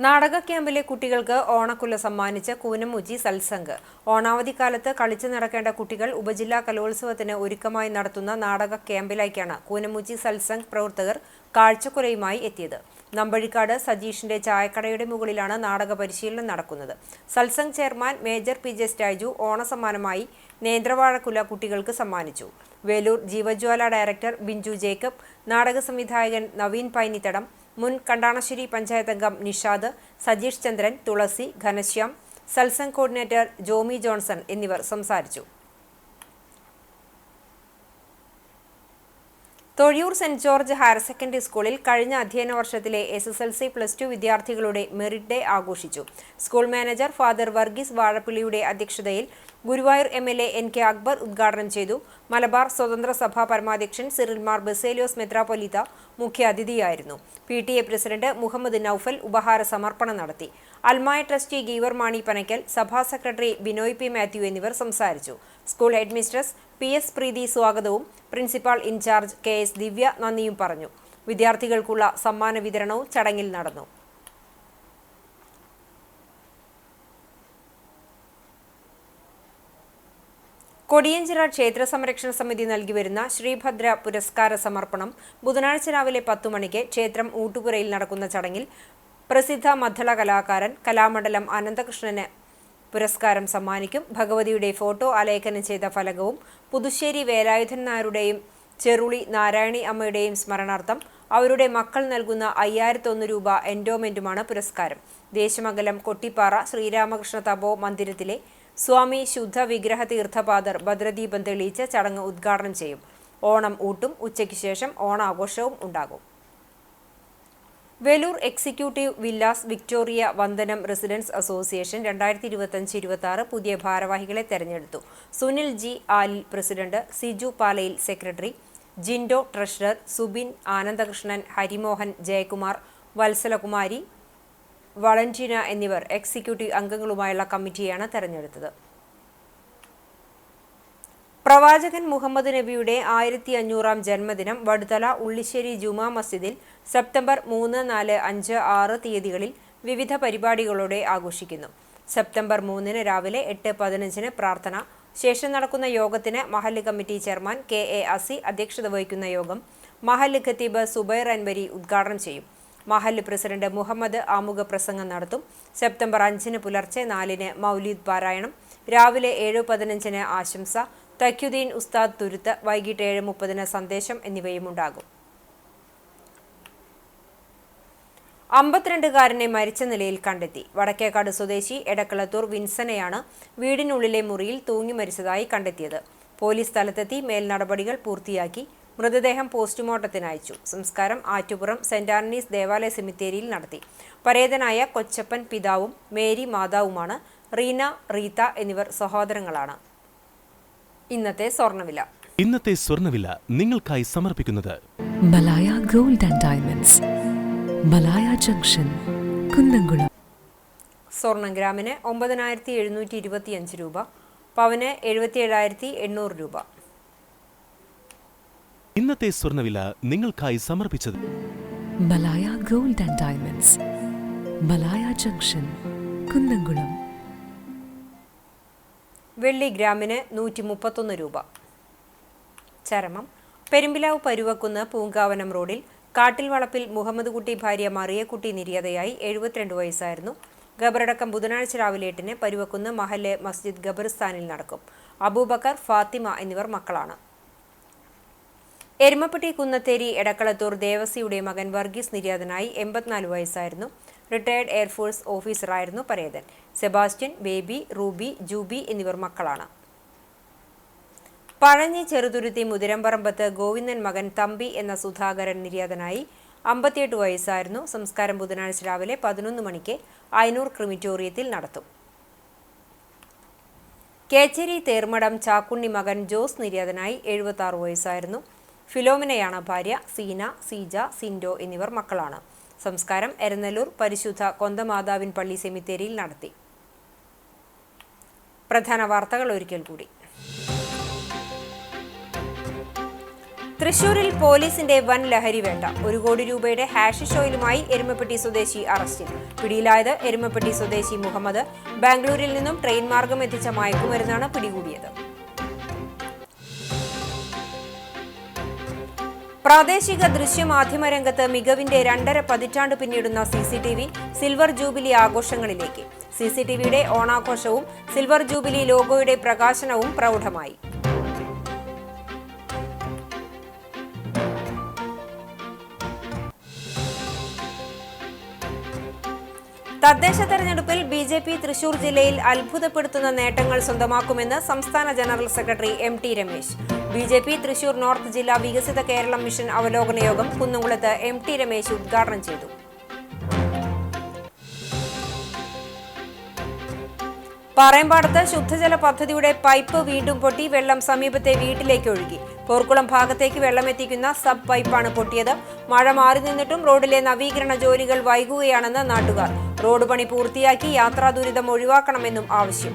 നാടക ക്യാമ്പിലെ കുട്ടികൾക്ക് ഓണക്കുല സമ്മാനിച്ച് കൂനമുച്ചി സത്സംഗ്. ഓണാവധിക്കാലത്ത് കളിച്ചു നടക്കേണ്ട കുട്ടികൾ ഉപജില്ലാ കലോത്സവത്തിന് ഒരുക്കമായി നടത്തുന്ന നാടക ക്യാമ്പിലേക്കാണ് കൂനമുച്ചി സത്സംഗ് പ്രവർത്തകർ കാഴ്ചക്കുലയുമായി എത്തിയത്. നമ്പഴിക്കാട് സജീഷിന്റെ ചായക്കടയുടെ മുകളിലാണ് നാടക പരിശീലനം നടക്കുന്നത്. Satsang chairman major P J Staju ഓണസമ്മാനമായി നേന്ത്രവാഴക്കുല കുട്ടികൾക്ക് സമ്മാനിച്ചു. വേലൂർ ജീവജ്വാല ഡയറക്ടർ ബിഞ്ചു ജേക്കബ്, നാടക സംവിധായകൻ നവീൻ പൈനിത്തടം, മുൻ കണ്ടാണശ്ശേരി പഞ്ചായത്ത് അംഗം നിഷാദ്, സജീഷ് ചന്ദ്രൻ, തുളസി, ഘനശ്യാം, സത്സംഗ് കോർഡിനേറ്റർ ജോമി ജോൺസൺ എന്നിവർ സംസാരിച്ചു. Thozhiyur saint George higher secondary സ്കൂളിൽ കഴിഞ്ഞ അധ്യയന വർഷത്തിലെ SSLC +2 വിദ്യാർത്ഥികളുടെ മെറിറ്റ് ഡേ ആഘോഷിച്ചു. സ്കൂൾ മാനേജർ ഫാദർ വർഗീസ് വാഴപ്പിള്ളിയുടെ അധ്യക്ഷതയിൽ ഗുരുവായൂർ MLA NK അക്ബർ ഉദ്ഘാടനം ചെയ്തു. മലബാർ സ്വതന്ത്ര സഭാ പരമാധ്യക്ഷൻ സിറിൽ മാർ ബസേലിയോസ് മെത്രാപ്പൊലീത്ത മുഖ്യ അതിഥിയായിരുന്നു. PTA പ്രസിഡന്റ് മുഹമ്മദ് നൌഫൽ ഉപഹാര സമർപ്പണം നടത്തി. അൽമായ ട്രസ്റ്റി ഗീവർ മാണി പനക്കൽ, സഭാ സെക്രട്ടറി ബിനോയ് P മാത്യു എന്നിവർ സംസാരിച്ചു. സ്കൂൾ ഹെഡ്മിസ്ട്രസ് PS പ്രീതി സ്വാഗതവും പ്രിൻസിപ്പാൾ ഇൻചാർജ് KS ദിവ്യ നന്ദിയും പറഞ്ഞു. വിദ്യാർത്ഥികൾക്കുള്ള സമ്മാന വിതരണവും ചടങ്ങിൽ നടന്നു. കൊടിയഞ്ചിറ ക്ഷേത്ര സംരക്ഷണ സമിതി നൽകിവരുന്ന ശ്രീഭദ്ര പുരസ്കാര സമർപ്പണം ബുധനാഴ്ച രാവിലെ 10 മണിക്ക് ക്ഷേത്രം ഊട്ടുപുരയിൽ നടക്കുന്ന ചടങ്ങിൽ പ്രസിദ്ധ മദ്ദള കലാകാരൻ കലാമണ്ഡലം അനന്തകൃഷ്ണന് പുരസ്കാരം സമ്മാനിക്കും. ഭഗവതിയുടെ ഫോട്ടോ ആലേഖനം ചെയ്ത ഫലകവും പുതുശ്ശേരി വേലായുധൻ നായരുടെയും ചെറുളി നാരായണി അമ്മയുടെയും സ്മരണാർത്ഥം അവരുടെ മക്കൾ നൽകുന്ന 5001 രൂപ എൻഡോമെന്റുമാണ് പുരസ്കാരം. ദേശമംഗലം കൊട്ടിപ്പാറ ശ്രീരാമകൃഷ്ണ തപോ മന്ദിരത്തിലെ സ്വാമി ശുദ്ധ വിഗ്രഹ തീർത്ഥപാദർ ഭദ്രദീപം തെളിയിച്ച് ചടങ്ങ് ഉദ്ഘാടനം ചെയ്യും. ഓണം ഊട്ടും ഉച്ചയ്ക്ക് ശേഷം ഓണാഘോഷവും ഉണ്ടാകും. Velur executive villas Victoria Vandanam residence association 2025-26 പുതിയ ഭാരവാഹികളെ തെരഞ്ഞെടുത്തു. Sunil G Alil president, Siju Palayil secretary, Jindo treasurer, Subin, Anandakrishnan, Harimohan, Jayakumar, Vatsalakumari, Valentina എന്നിവർ എക്സിക്യൂട്ടീവ് അംഗങ്ങളുമായുള്ള കമ്മിറ്റിയാണ് തെരഞ്ഞെടുത്തത്. പ്രവാചകൻ മുഹമ്മദ് നബിയുടെ 1500-ാം ജന്മദിനം വടുതല ഉള്ളിശ്ശേരി ജുമാ മസ്ജിദിൽ സെപ്റ്റംബർ 3, 4, 5, 6 തീയതികളിൽ വിവിധ പരിപാടികളോടെ ആഘോഷിക്കുന്നു. സെപ്റ്റംബർ 3 രാവിലെ 8:15 പ്രാർത്ഥന. ശേഷം നടക്കുന്ന യോഗത്തിന് മഹല്ല് കമ്മിറ്റി ചെയർമാൻ KA അസി അധ്യക്ഷത വഹിക്കുന്ന യോഗം മഹല്ല് ഖത്തീബ് സുബൈർ അൻവരി ഉദ്ഘാടനം ചെയ്യും. മഹല്ല് പ്രസിഡന്റ് മുഹമ്മദ് ആമുഖ പ്രസംഗം നടത്തും. സെപ്റ്റംബർ 5 പുലർച്ചെ 4 മൗലീദ് പാരായണം, രാവിലെ 7:15 ആശംസ, തഖ്യുദ്ദീൻ ഉസ്താദ് തുരുത്ത്, വൈകിട്ട് 7:30 സന്ദേശം എന്നിവയും ഉണ്ടാകും. 52-കാരനെ മരിച്ച നിലയിൽ കണ്ടെത്തി. വടക്കേക്കാട് സ്വദേശി എടക്കളത്തൂർ വിൻസനെയാണ് വീടിനുള്ളിലെ മുറിയിൽ തൂങ്ങി മരിച്ചതായി കണ്ടെത്തിയത്. പോലീസ് സ്ഥലത്തെത്തി മേൽനടപടികൾ പൂർത്തിയാക്കി. മൃതദേഹം പോസ്റ്റ്മോർട്ടത്തിന് അയച്ചു. സംസ്കാരം ആറ്റുപുറം സെന്റ് ആന്റണീസ് ദേവാലയ സെമിത്തേരിയിൽ നടത്തി. പരേതനായ കൊച്ചപ്പൻ പിതാവും മേരി മാതാവുമാണ്. റീന, റീത്ത എന്നിവർ സഹോദരങ്ങളാണ്. ഇന്നത്തെ സ്വർണ്ണവില നിങ്ങൾക്കായി സമർപ്പിക്കുന്നത് Malaya gold and diamonds, Malaya junction, Kunnamkulam. സ്വർണ്ണം ഗ്രാമിന് 9725 രൂപ, പവന് 77,800 രൂപ. ഇന്നത്തെ സ്വർണ്ണവില നിങ്ങൾക്കായി സമർപ്പിച്ചത് Malaya gold and diamonds, Malaya junction, Kunnamkulam. വെള്ളി ഗ്രാമിന് 131 രൂപ. ചരമം പെരുമ്പിലാവ് പരുവക്കുന്ന് പൂങ്കാവനം റോഡിൽ കാട്ടിൽ വളപ്പിൽ മുഹമ്മദ് കുട്ടി ഭാര്യ മറിയക്കുട്ടി നിര്യാതയായി. 72 വയസ്സായിരുന്നു. ഖബറടക്കം ബുധനാഴ്ച രാവിലെ 8 പരുവക്കുന്ന് മഹല്ല് മസ്ജിദ് ഖബർസ്ഥാനിൽ നടക്കും. അബൂബക്കർ, ഫാത്തിമ എന്നിവർ മക്കളാണ്. എരുമപ്പെട്ടി കുന്നത്തേരി എടക്കളത്തൂർ ദേവസിയുടെ മകൻ വർഗീസ് നിര്യാതനായി. 84 വയസ്സായിരുന്നു. റിട്ടയർഡ് എയർഫോഴ്സ് ഓഫീസറായിരുന്നു പരേതൻ. സെബാസ്റ്റ്യൻ, ബേബി, റൂബി, ജൂബി എന്നിവർ മക്കളാണ്. പഴഞ്ഞി ചെറുതുരുത്തി മുതിരമ്പറമ്പത്ത് ഗോവിന്ദൻ മകൻ തമ്പി എന്ന സുധാകരൻ നിര്യാതനായി. 58 വയസ്സായിരുന്നു. സംസ്കാരം ബുധനാഴ്ച രാവിലെ 11 മണിക്ക് അയനൂർ ക്രിമിറ്റോറിയത്തിൽ നടത്തും. കേച്ചേരി തേർമടം ചാക്കുണ്ണി മകൻ ജോസ് നിര്യാതനായി. 76 വയസ്സായിരുന്നു. ഫിലോമിനയാണ് ഭാര്യ. സീന, സീജ, സിൻഡോ എന്നിവർ മക്കളാണ്. സംസ്കാരം എരനല്ലൂർ പരിശുദ്ധ കൊന്തമാതാവിൻ പള്ളി സെമിത്തേരിയിൽ നടത്തി. പ്രധാന വാർത്തകൾ ഒരിക്കൽ കൂടി. തൃശൂരിൽ പോലീസിന്റെ വൻ ലഹരിവേട്ട. 1 കോടി രൂപയുടെ ഹാഷിഷ് ഓയിലുമായി എരുമപ്പെട്ടി സ്വദേശി അറസ്റ്റിൽ. പിടിയിലായത് എരുമപ്പെട്ടി സ്വദേശി മുഹമ്മദ്. ബാംഗ്ലൂരിൽ നിന്നും ട്രെയിൻ മാർഗം എത്തിച്ച മയക്കുമരുന്നാണ് പിടികൂടിയത്. പ്രാദേശിക ദൃശ്യമാധ്യമ രംഗത്ത് മികവിന്റെ 2.5 പതിറ്റാണ്ട് പിന്നിടുന്ന CCTV സിൽവർ ജൂബിലി ആഘോഷങ്ങളിലേക്ക്. CCTVയുടെ ഓണാഘോഷവും സിൽവർ ജൂബിലി ലോഗോയുടെ പ്രകാശനവും പ്രൗഢമായി. തദ്ദേശ തെരഞ്ഞെടുപ്പിൽ BJP തൃശൂർ ജില്ലയിൽ അത്ഭുതപ്പെടുത്തുന്ന നേട്ടങ്ങൾ സ്വന്തമാക്കുമെന്ന് സംസ്ഥാന general secretary MT Ramesh. BJP Thrissur north ജില്ലാ വികസിത കേരളം മിഷൻ അവലോകന യോഗം കുന്നംകുളത്ത് MT രമേശ് ഉദ്ഘാടനം ചെയ്തു. പാറേമ്പാടത്ത് ശുദ്ധജല പദ്ധതിയുടെ പൈപ്പ് വീണ്ടും പൊട്ടി വെള്ളം സമീപത്തെ വീട്ടിലേക്ക് ഒഴുകി. പോർക്കുളം ഭാഗത്തേക്ക് വെള്ളമെത്തിക്കുന്ന സബ് പൈപ്പാണ് പൊട്ടിയത്. മഴ മാറി നിന്നിട്ടും റോഡിലെ നവീകരണ ജോലികൾ വൈകുകയാണെന്ന് നാട്ടുകാർ. റോഡ് പണി പൂർത്തിയാക്കി യാത്രാ ദുരിതം ഒഴിവാക്കണമെന്നും ആവശ്യം.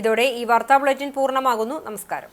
ഇതോടെ ഈ വാർത്താ ബുള്ളറ്റിൻ പൂർണ്ണമാകുന്നു. നമസ്കാരം.